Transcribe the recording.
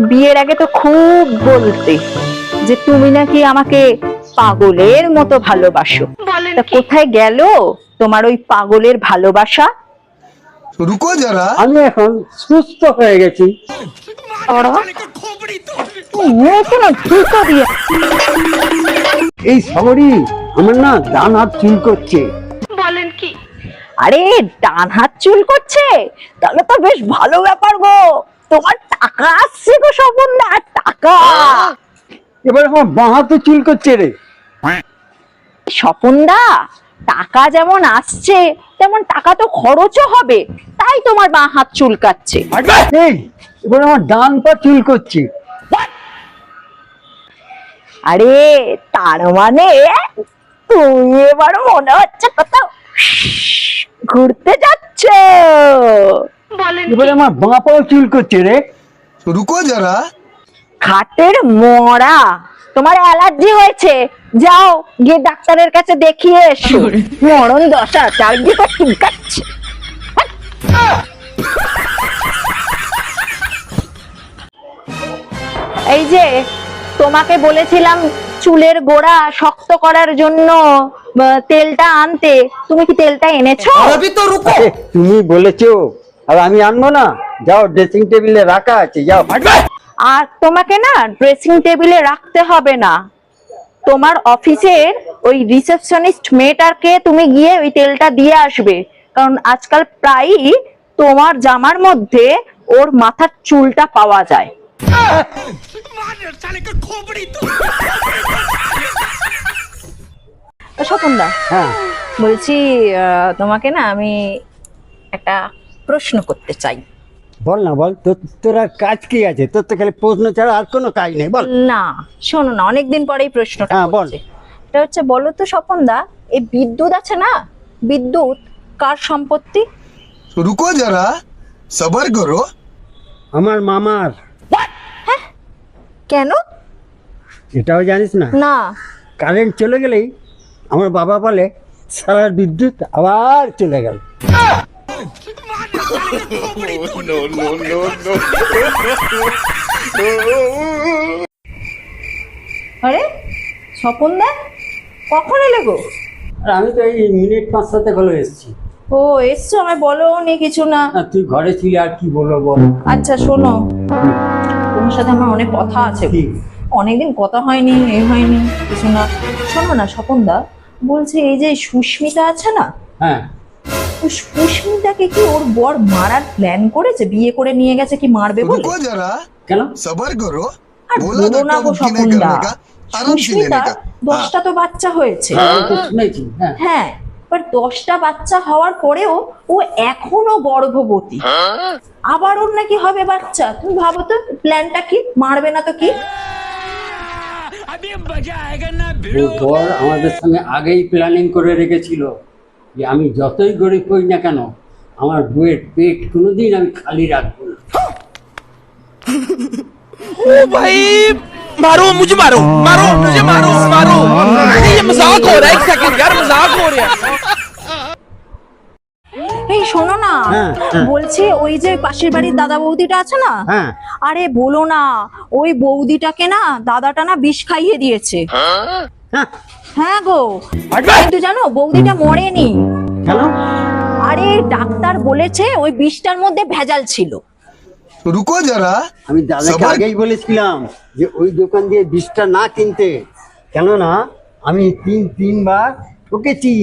বিয়ের আগে তো খুব বলতে যে তুমি নাকি আমাকে পাগলের মতো ভালোবাসো। তা কোথায় গেল তোমার ওই পাগলের ভালোবাসা? रुको जरा। আমি এখন সুস্থ হয়ে গেছি। এই শহরই আমার না ডান হাত চুল করছে। বলেন কি? আরে ডান হাত চুল করছে, তাহলে তো বেশ ভালো ব্যাপার গো। তোমার টাকা আসছে গো স্বপনদা, টাকা। এবার আমার বাঁ হাতে চুল করছে রে। স্বপনদা, টাকা যেমন আসছে তেমন টাকা তো খরচও হবে, তাই তোমার বাঁ হাত চুলকাচ্ছে। এই এবার আমার ডান পা চুল করছে। আরে তার মানে তুমি এবার মনে হচ্ছে কোথাও ঘুরতে যাচ্ছ। এবার আমার বাঁ পাও চুল করছে রে। रुको जरा। খাটের মরা, তোমার অ্যালার্জি হয়েছে, যাও গিয়ে ডাক্তারের কাছে দেখিয়ে এসো। মরণ দশা, চারদিকে চুলকাচ্ছে। এই যে তোমাকে বলেছিলাম চুলের গোড়া শক্ত করার জন্য তেলটা আনতে, তুমি কি তেলটা এনেছো? আরে, তুমি বলেছো আর আমি আনবো না? যাও, ড্রেসিং টেবিলে রাখা আছে, যাও। আর তোমাকে না ড্রেসিং টেবিলে রাখতে হবে না, তোমার অফিসের ওই রিসেপশনিস্ট মেয়েটাকে তুমি গিয়ে ওই তেলটা দিয়ে আসবে, কারণ আজকাল প্রায়ই তোমার জামার মধ্যে ওর মাথার চুলটা পাওয়া যায়। স্বপনদা, হ্যাঁ বলছি তোমাকে না আমি একটা প্রশ্ন করতে চাই। বল না, বল। তোর আর কাজ কি আছে? তোর তো খালি প্রশ্ন ছাড়া আর কোনো কাজ নেই, বল। না শোনো না, অনেকদিন পরেই প্রশ্নটা হ্যাঁ, বল। করছি। এটা হচ্ছে, বলো তো স্বপনদা, এই বিদ্যুৎ আছে না, বিদ্যুৎ কার সম্পত্তি? रुको जरा, सबर करो। আমার মামার। কেন? এটাও জানিস না? না। কারেন্ট চলে গেলেই আমার বাবা বলে সারা বিদ্যুৎ আবার চলে গেল। আরে স্বপনদা, কখন এলে গো? আর আমি তো এই মিনিট 5-7 হলো এসেছি। ও এসছো, আমায় বলো নি কিছু না। আর তুই ঘরে ছিলি, আর কি বলবো বল। আচ্ছা শোনো, তোমার সাথে আমার অনেক কথা আছে, কি? অনেকদিন কথা হয়নি, এই হয়নি কিছু না। শোনো না স্বপনদা, বলছি এই যে সুস্মিতা আছে না, হ্যাঁ, ওই সুস্মিতাকে কি ওর বর মারার প্ল্যান করেছে? বিয়ে করে নিয়ে গেছে কি মারবে বলে? रुको जरा, কেন? सबर करो। আর बोला বলো না धक्का গো मुक्की नहीं স্বপনদা, करने का, आराम से लेने সুস্মিতার का। 10টা তো বাচ্চা হয়েছে। আমি তো শুনেছি। হ্যাঁ, হ্যাঁ, বাট 10টা বাচ্চা হওয়ার পরেও ও এখনো গর্ভবতী। আবার ওর নাকি হবে বাচ্চা। তুমি ভাবো তো প্ল্যানটা কি, মারবে না তো কি? ওর বর আমাদের সঙ্গে আগেই প্ল্যানিং করে রেখেছিল যে আমি যতই গরিব হই না কেন, আমার বউয়ের পেট কোনোদিন আমি খালি রাখবো না। ओ भाई, मारो मुझे, मारो मारो मुझे, मारो मारो। ये मजाक हो रहा है, एक सेकंड यार, मजाक हो रहा है। এই শোনো না, হ্যাঁ, হ্যাঁ। বলছি ওই যে পাশের বাড়ির দাদা বৌদিটা আছে না, হ্যাঁ। আরে বলো না, ওই বৌদিটাকে না দাদাটা না বিষ খাইয়ে দিয়েছে। হ্যাঁ, হ্যাঁ গো, কিন্তু জানো বৌদিটা মরেনি। কেন? আরে ডাক্তার বলেছে ওই বিষটার মধ্যে ভেজাল ছিল। रुको जरा, আমি দাদাকে সবার- আগেই বলেছিলাম যে ওই দোকান দিয়ে বিষটা না কিনতে, কেননা আমি তিনবার ঠকেছি।